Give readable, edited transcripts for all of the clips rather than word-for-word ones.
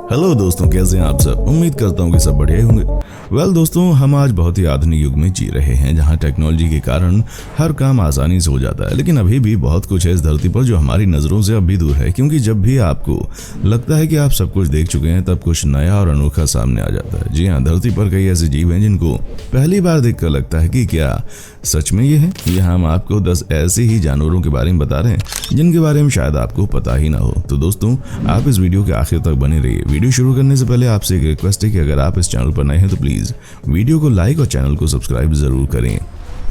Hello दोस्तों, कैसे हैं आप सब। उम्मीद करता हूँ कि सब बढ़िया ही होंगे। दोस्तों, हम आज बहुत ही आधुनिक युग में जी रहे हैं जहाँ टेक्नोलॉजी के कारण हर काम आसानी से हो जाता है। लेकिन अभी भी बहुत कुछ है इस धरती पर जो हमारी नज़रों से अब भी दूर है, क्योंकि जब भी आपको लगता है कि आप सब कुछ देख चुके हैं तब कुछ नया और अनोखा सामने आ जाता है। जी हाँ, धरती पर कई ऐसे जीव हैं जिनको पहली बार देखकर लगता है कि क्या सच में ये है। यहाँ हम आपको 10 ऐसे ही जानवरों के बारे में बता रहे हैं जिनके बारे में शायद आपको पता ही ना हो। तो दोस्तों, आप इस वीडियो के आखिर तक बने रहिए। वीडियो शुरू करने से पहले आपसे एक रिक्वेस्ट है कि अगर आप इस चैनल पर नए हैं तो प्लीज वीडियो को लाइक और चैनल को सब्सक्राइब जरूर करें।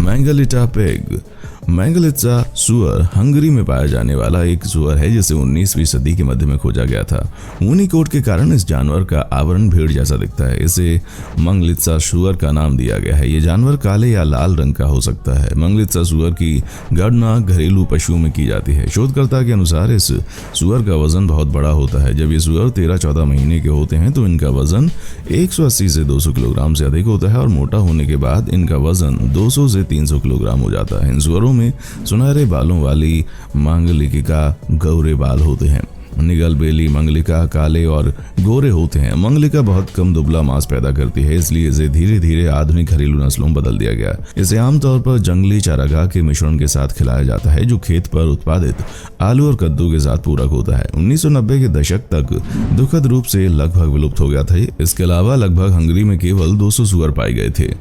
मैंगलिटा पिग। मैंगलिट्सा सुअर हंगरी में पाया जाने वाला एक सुअर है जिसे 19वीं सदी के मध्य में खोजा गया था। ऊनी कोट के कारण इस जानवर का आवरण भेड़ जैसा दिखता है। इसे मैंगलिट्सा सुअर का नाम दिया गया है। ये जानवर काले या लाल रंग का हो सकता है। मैंगलिट्सा सुअर की गणना घरेलू पशुओं में की जाती है। शोधकर्ता के अनुसार इस सुअर का वजन बहुत बड़ा होता है। जब ये सुअर 13-14 महीने के होते हैं तो इनका वजन 180 से 200 किलोग्राम से अधिक होता है और मोटा होने के बाद इनका वजन 200 से 300 किलोग्राम हो जाता है। इन सुअरों में सुनहरे बालों वाली मंगलिका गोरे बाल होते हैं। निगल बेली मंगलिका काले और गोरे होते हैं। मंगलिका बहुत कम दुबला मांस पैदा करती है, इसलिए इसे धीरे धीरे आधुनिक घरेलू नस्लों में बदल दिया गया। इसे आमतौर पर जंगली चारागाह के मिश्रण के साथ खिलाया जाता है जो खेत पर उत्पादित आलू और कद्दू के साथ पूरक होता है। 1990 के दशक तक दुखद रूप से लगभग विलुप्त हो गया था। इसके अलावा लगभग हंगरी में केवल 200 सुअर पाए गए थे।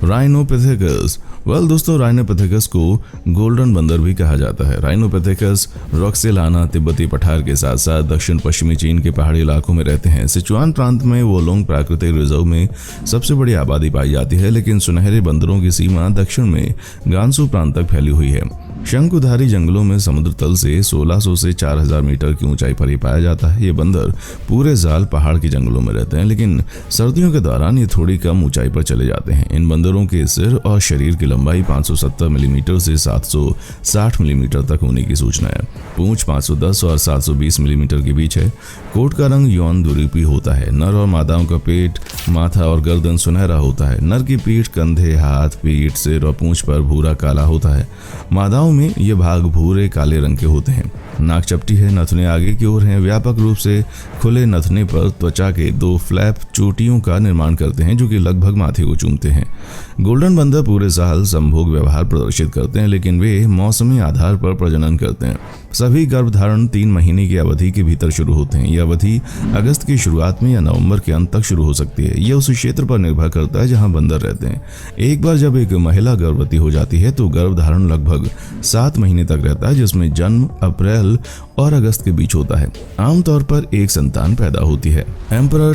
राइनोपिथेकस। दोस्तों, राइनोपिथेकस को गोल्डन बंदर भी कहा जाता है। राइनोपिथेकस रॉक्सेलाना तिब्बती पठार के साथ साथ दक्षिण पश्चिमी चीन के पहाड़ी इलाकों में रहते हैं। सिचुआन प्रांत में वोलोंग प्राकृतिक रिजर्व में सबसे बड़ी आबादी पाई जाती है, लेकिन सुनहरे बंदरों की सीमा दक्षिण में गांसू प्रांत तक फैली हुई है। शंकुधारी जंगलों में समुद्र तल से 1600 से 4000 मीटर की ऊंचाई पर ही पाया जाता है। ये बंदर पूरे साल पहाड़ के जंगलों में रहते हैं, लेकिन सर्दियों के दौरान ये थोड़ी कम ऊंचाई पर चले जाते हैं। इन बंदरों के सिर और शरीर की लंबाई 570 मिलीमीटर से 760 मिलीमीटर तक होने की सूचना है। पूंछ 510 और 720 मिलीमीटर के बीच है। कोट का रंग यौन दुरूपी होता है। नर और मादाओं का पेट, माथा और गर्दन सुनहरा होता है। नर की पीठ, कंधे, हाथ, पीठ, सिर और पूंछ पर भूरा काला होता है। मादाओं में ये भाग भूरे काले रंग के होते हैं। नाक चपटी है, नथुने आगे की ओर हैं। व्यापक रूप से खुले नथुने पर त्वचा के 2 फ्लैप चोटियों का निर्माण करते हैं जो कि लगभग माथे को चूमते हैं। गोल्डन बंदर पूरे साल संभोग व्यवहार प्रदर्शित करते हैं, लेकिन वे मौसमी आधार पर प्रजनन करते हैं। सभी गर्भधारण 3 महीने की अवधि के भीतर शुरू होते हैं। यह अवधि अगस्त की शुरुआत में या नवंबर के अंत तक शुरू हो सकती है। यह उस क्षेत्र पर निर्भर करता है जहां बंदर रहते हैं। एक बार जब एक महिला गर्भवती हो जाती है तो गर्भधारण लगभग 7 महीने तक रहता है, जिसमें जन्म अप्रैल और अगस्त के बीच होता है। आमतौर पर एक संतान पैदा होती है। एम्परर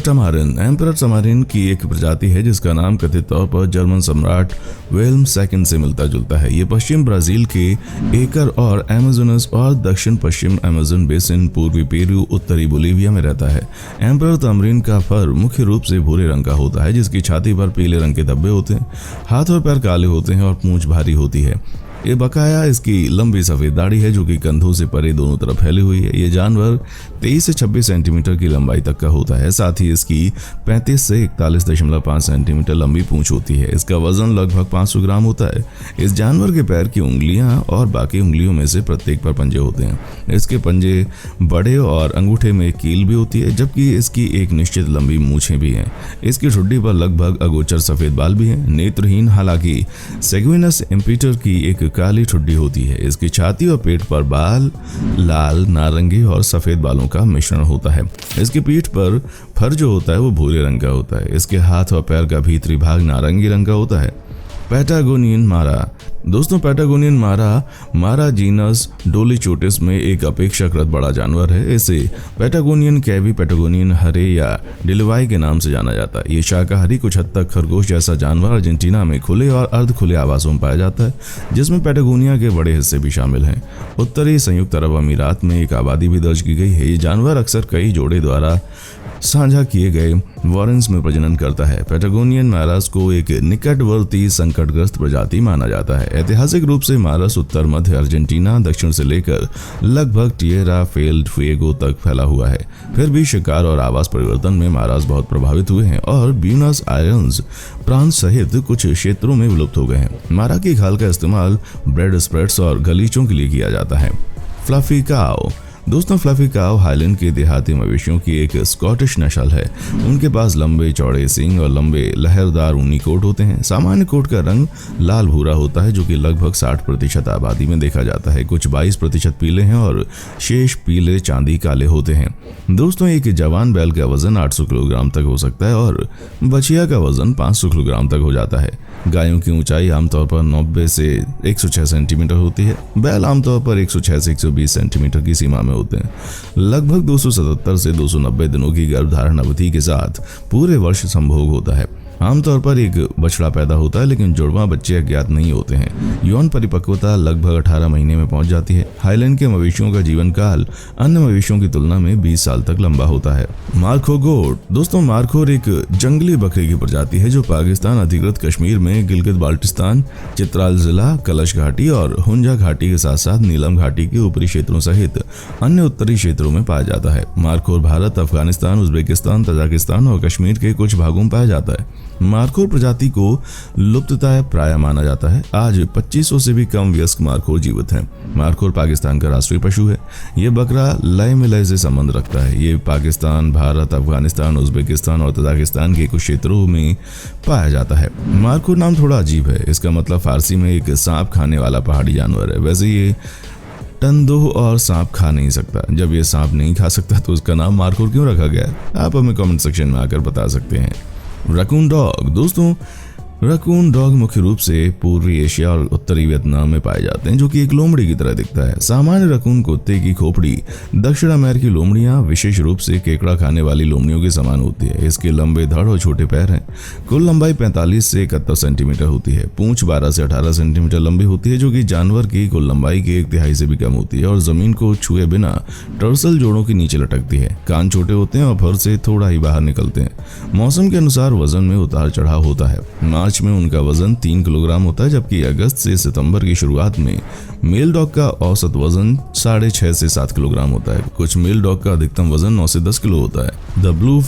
टमारिन की एक प्रजाति है जिसका नाम कथित तौर पर जर्मन सम्राट विल्हेम II से मिलता जुलता है। ये पश्चिम ब्राजील के एकर और अमेज़नस और दक्षिण पश्चिम अमेज़न बेसिन, पूर्वी पेरू, उत्तरी बोलिविया में रहता है। एम्परर तमरीन का फर मुख्य रूप से भूरे रंग का होता है, जिसकी छाती पर पीले रंग के धब्बे होते हैं। हाथ और पैर काले होते हैं और पूंछ भारी होती है। ये बकाया इसकी लंबी सफेद दाढ़ी है जो कि कंधों से परे दोनों तरफ फैली हुई है। ये जानवर 23 से 26 सेंटीमीटर की लंबाई तक का होता है। साथ ही इसकी 35 से 41.5 सेंटीमीटर लंबी पूंछ होती है। इसका वजन लगभग 500 ग्राम होता है। इस जानवर के पैर की उंगलियां और बाकी उंगलियों में से प्रत्येक पर पंजे होते हैं। इसके पंजे बड़े और अंगूठे में कील भी होती है, जबकि इसकी एक निश्चित लंबी मूछें भी हैं। इसकी ठुड्डी पर लगभग अगोचर सफेद बाल भी हैं। नेत्रहीन, हालांकि सेगुइनस इम्पीटर की एक काली ठुड्डी होती है। इसकी छाती और पेट पर बाल लाल, नारंगी और सफेद बालों का मिश्रण होता है। इसकी पीठ पर फर जो होता है वो भूरे रंग का होता है। इसके हाथ और पैर का भीतरी भाग नारंगी रंग का होता है। पैटागोनियन मारा। दोस्तों, पैटागोनियन मारा जीनस डोलीचोटिस में एक अपेक्षाकृत बड़ा जानवर है। इसे पैटागोनियन कैवी, पैटागोनियन हरे या डिलवाई के नाम से जाना जाता है। ये शाकाहारी, कुछ हद तक खरगोश जैसा जानवर अर्जेंटीना में खुले और अर्ध खुले आवासों में पाया जाता है, जिसमें पैटागोनिया के बड़े हिस्से भी शामिल हैं। उत्तरी संयुक्त अरब अमीरात में एक आबादी भी दर्ज की गई है। ये जानवर अक्सर कई जोड़े द्वारा साझा किए गए वॉरेंस में प्रजनन करता है। पैटागोनियन मारास को एक निकटवर्ती संकट संकटग्रस्त प्रजाति माना जाता है। ऐतिहासिक रूप से मारस उत्तर मध्य अर्जेंटीना दक्षिण से लेकर लगभग टिएरा फेल फुएगो तक फैला हुआ है। फिर भी शिकार और आवास परिवर्तन में मारास बहुत प्रभावित हुए हैं और ब्यूनस आयर्स प्रांत सहित कुछ क्षेत्रों में विलुप्त हो गए हैं। मारा की खाल का इस्तेमाल ब्रेड स्प्रेड्स और गलीचों के लिए किया जाता है। फ्लफी काऊ दोस्तों, फ्लफी काऊ हाईलैंड के देहाती मवेशियों की एक स्कॉटिश नस्ल है। उनके पास लंबे चौड़े सींग और लंबे लहरदार ऊनी कोट होते हैं। सामान्य कोट का रंग लाल भूरा होता है जो कि लगभग 60% आबादी में देखा जाता है। कुछ 22% पीले हैं और शेष पीले चांदी काले होते हैं। दोस्तों, एक जवान बैल का वजन 800 किलोग्राम तक हो सकता है और बछिया का वजन 500 किलोग्राम तक हो जाता है। गायों की ऊंचाई आमतौर पर 90 से 106 सेंटीमीटर होती है। बैल आमतौर पर 106 से 120 सेंटीमीटर की सीमा में होते हैं। लगभग 277 से 290 दिनों की गर्भधारण अवधि के साथ पूरे वर्ष संभोग होता है। आमतौर पर एक बछड़ा पैदा होता है लेकिन जुड़वा बच्चे अज्ञात नहीं होते हैं। यौन परिपक्वता लगभग 18 महीने में पहुंच जाती है। हाईलैंड के मवेशियों का जीवन काल अन्य मवेशियों की तुलना में 20 साल तक लंबा होता है। मार्खो गोट दोस्तों, मार्खोर एक जंगली बकरी की प्रजाति है जो पाकिस्तान अधिकृत कश्मीर में गिलगित बाल्टिस्तान, चित्राल जिला, कलश घाटी और हुंजा घाटी के साथ साथ नीलम घाटी के ऊपरी क्षेत्रों सहित अन्य उत्तरी क्षेत्रों में पाया जाता है। Markhor Bharat, Afghanistan, Uzbekistan, Tajikistan और कश्मीर के कुछ भागों में पाया जाता है। मार्खोर प्रजाति को लुप्तता प्राय माना जाता है। आज 2500 से भी कम वयस्क मार्खोर जीवित हैं। मार्खोर पाकिस्तान का राष्ट्रीय पशु है। ये बकरा लय मिलय से संबंध रखता है। ये पाकिस्तान, भारत, अफगानिस्तान, उज्बेकिस्तान और तजाकिस्तान के कुछ क्षेत्रों में पाया जाता है। मार्खोर नाम थोड़ा अजीब है। इसका मतलब फारसी में एक सांप खाने वाला पहाड़ी जानवर है। वैसे ये टंदोह और सांप खा नहीं सकता। जब ये सांप नहीं खा सकता तो उसका नाम मार्खोर क्यों रखा गया, आप हमें कमेंट सेक्शन में आकर बता सकते हैं। रकून डॉग दोस्तों, रकून डॉग मुख्य रूप से पूर्वी एशिया और उत्तरी वियतनाम में पाए जाते हैं, जो कि एक लोमड़ी की तरह दिखता है। सामान्य रकून कुत्ते की खोपड़ी दक्षिण अमेरिकी लोमड़ियां विशेष रूप से केकड़ा खाने वाली लोमड़ियों के समान होती है। इसके लंबे धड़ और छोटे पैर हैं। कुल लंबाई 45 से 71 सेंटीमीटर होती है। पूंछ 12 से 18 सेंटीमीटर लंबी होती है, जो कि जानवर की कुल लंबाई की 1/3 से भी कम होती है और जमीन को छुए बिना टर्सल जोड़ों के नीचे लटकती है। कान छोटे होते हैं और फर से थोड़ा ही बाहर निकलते हैं। मौसम के अनुसार वजन में उतार चढ़ाव होता है। मार्च में उनका वजन 3 किलोग्राम होता है, जबकि अगस्त से सितंबर की शुरुआत में मेल डॉग का औसत वजन 6.5 से 7 किलोग्राम होता है। कुछ मेल डॉग का अधिकतम वजन 9 से 10 किलो होता है। द ब्लू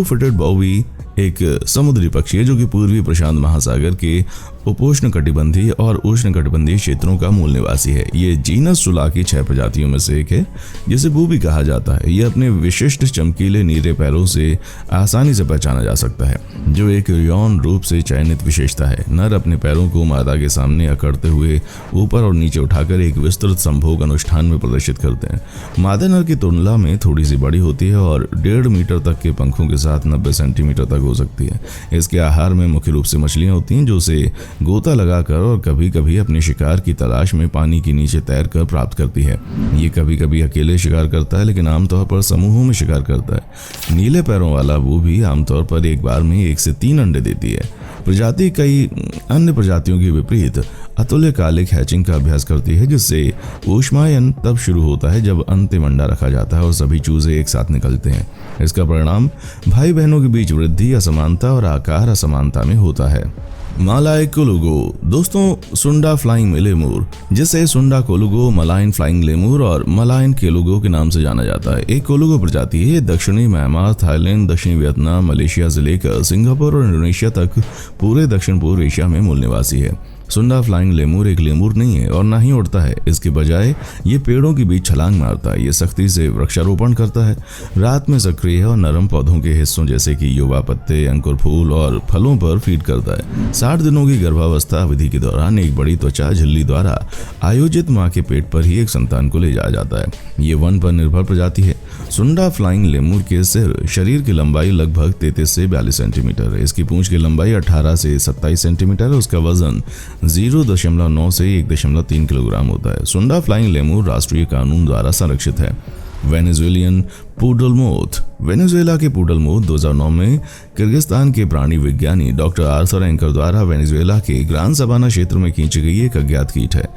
फुटेड बॉबी एक समुद्री पक्षी है जो कि पूर्वी प्रशांत महासागर के उपोष्ण कटिबंधीय और उष्ण कटिबंधीय क्षेत्रों का मूल निवासी है। ये जीनस सुला की 6 प्रजातियों में से एक है, जिसे बूबी कहा जाता है। यह अपने विशिष्ट चमकीले नीले पैरों से आसानी से पहचाना जा सकता है, जो एक यौन रूप से चयनित विशेषता है। नर अपने पैरों को मादा के सामने अकड़ते हुए ऊपर और नीचे उठाकर एक विस्तृत संभोग अनुष्ठान में प्रदर्शित करते हैं। मादा नर की तुलना में थोड़ी सी बड़ी होती है और 1.5 मीटर तक के पंखों के साथ 90 सेंटीमीटर तक हो सकती है। इसके आहार में मुख्य रूप से मछलियां होती हैं, जो उसे गोता लगाकर और कभी कभी अपने शिकार की तलाश में पानी के नीचे तैरकर प्राप्त करती है। ये कभी कभी अकेले शिकार करता है, लेकिन आमतौर पर समूहों में शिकार करता है। नीले पैरों वाला वो भी आमतौर पर एक बार में 1 से 3 अंडे देती है। प्रजाति कई अन्य प्रजातियों के विपरीत अतुल्यकालिक हैचिंग का अभ्यास करती है, जिससे ऊष्मायन तब शुरू होता है जब अंतिम अंडा रखा जाता है और सभी चूजे एक साथ निकलते हैं। इसका परिणाम भाई बहनों के बीच वृद्धि असमानता और आकार असमानता में होता है। मालाय कोलुगो दोस्तों, सुंडा फ्लाइंग लेमूर, जिसे सुंडा कोलुगो, मलायन फ्लाइंग लेमूर और मलायन केलुगो के नाम से जाना जाता है, एक कोलुगो प्रजाति है। दक्षिणी म्यांमार, थाईलैंड, दक्षिणी वियतनाम, मलेशिया से लेकर सिंगापुर और इंडोनेशिया तक पूरे दक्षिण पूर्व एशिया में मूल निवासी है। सुंडा फ्लाइंग लेमूर एक लेमूर नहीं है और ना ही उड़ता है। इसके बजाय ये पेड़ों के बीच छलांग मारता है। ये सख्ती से वृक्षारोपण करता है। रात में सक्रिय है और नरम पौधों के हिस्सों जैसे कि युवा पत्ते, अंकुर फूल और फलों पर फीड करता है। 60 दिनों की गर्भावस्था अवधि के दौरान एक बड़ी त्वचा झिल्ली द्वारा आयोजित मां के पेट पर ही एक संतान को ले जाया जाता है। ये वन पर निर्भर प्रजाति है। सुंडा फ्लाइंग लेमूर के शरीर की लंबाई लगभग 33 से 42 सेंटीमीटर है। इसकी पूंछ की लंबाई 18 से 27 सेंटीमीटर है। उसका वजन 0.9 से 1.3 किलोग्राम होता है। सुंडा फ्लाइंग लेमूर राष्ट्रीय कानून द्वारा संरक्षित है। वेनेजुएलियन पुडलमोथ। वेनेजुएला के पुडलमोथ 2009 में किर्गिस्तान के प्राणी विज्ञानी डॉक्टर आर्थर एंकर द्वारा वेनेजुएला के ग्रान सबाना क्षेत्र में खींची गई एक अज्ञात कीट है।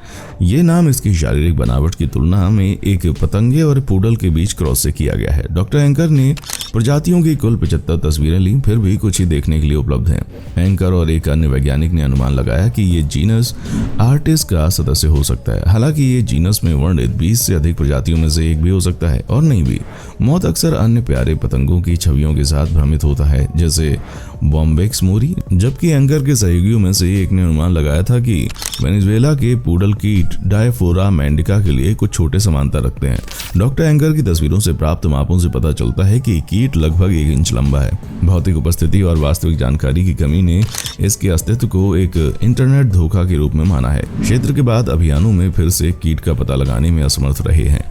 ये नाम इसकी शारीरिक बनावट की तुलना में एक पतंगे और पुडल के बीच क्रॉस से किया गया है। डॉक्टर एंकर ने प्रजातियों की कुल 75 तस्वीरें ली, फिर भी कुछ ही देखने के लिए उपलब्ध हैं। एंकर और एक अन्य वैज्ञानिक ने अनुमान लगाया कि ये जीनस आर्टिस का सदस्य हो सकता है। हालांकि ये जीनस में वर्णित 20 से अधिक प्रजातियों में से एक भी हो सकता है और नहीं भी। मौत अक्सर अन्य प्यारे पतंगों की छवियों के साथ भ्रमित होता है, जैसे बॉम्बेक्स मोरी, जबकि एंकर के सहयोगियों में से एक ने अनुमान लगाया था कि वेनेजुएला के पुडल कीट डायफोरा मैंडिका के लिए कुछ छोटे समानता रखते हैं। डॉक्टर एंकर की तस्वीरों से प्राप्त मापों से पता चलता है कि कीट लगभग 1 इंच लंबा है। भौतिक उपस्थिति और वास्तविक जानकारी की कमी ने इसके अस्तित्व को एक इंटरनेट धोखा के रूप में माना है। क्षेत्र के बाद अभियानों में फिर से कीट का पता लगाने में असमर्थ रहे हैं।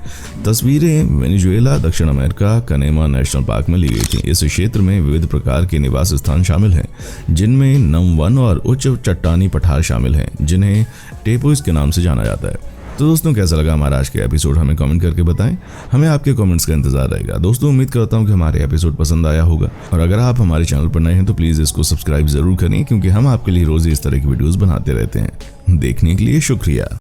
तस्वीरें वेनेजुएला, दक्षिण अमेरिका, कनेमा नेशनल पार्क में ली गई थी। इस क्षेत्र में विविध प्रकार के निवास स्थान शामिल हैं, जिनमें नम वन और उच्च चट्टानी पठार शामिल हैं, जिन्हें टेपोइस के नाम से जाना जाता है। तो दोस्तों, कैसा लगा हमारा आज का एपिसोड हमें कमेंट करके बताएं। हमें आपके कमेंट्स का इंतजार रहेगा। दोस्तों, उम्मीद करता हूं कि हमारे एपिसोड पसंद आया होगा, और अगर आप हमारे चैनल पर नए हैं तो प्लीज़ इसको सब्सक्राइब जरूर करें, क्योंकि हम आपके लिए रोज इस तरह की वीडियोस बनाते रहते हैं। देखने के लिए शुक्रिया।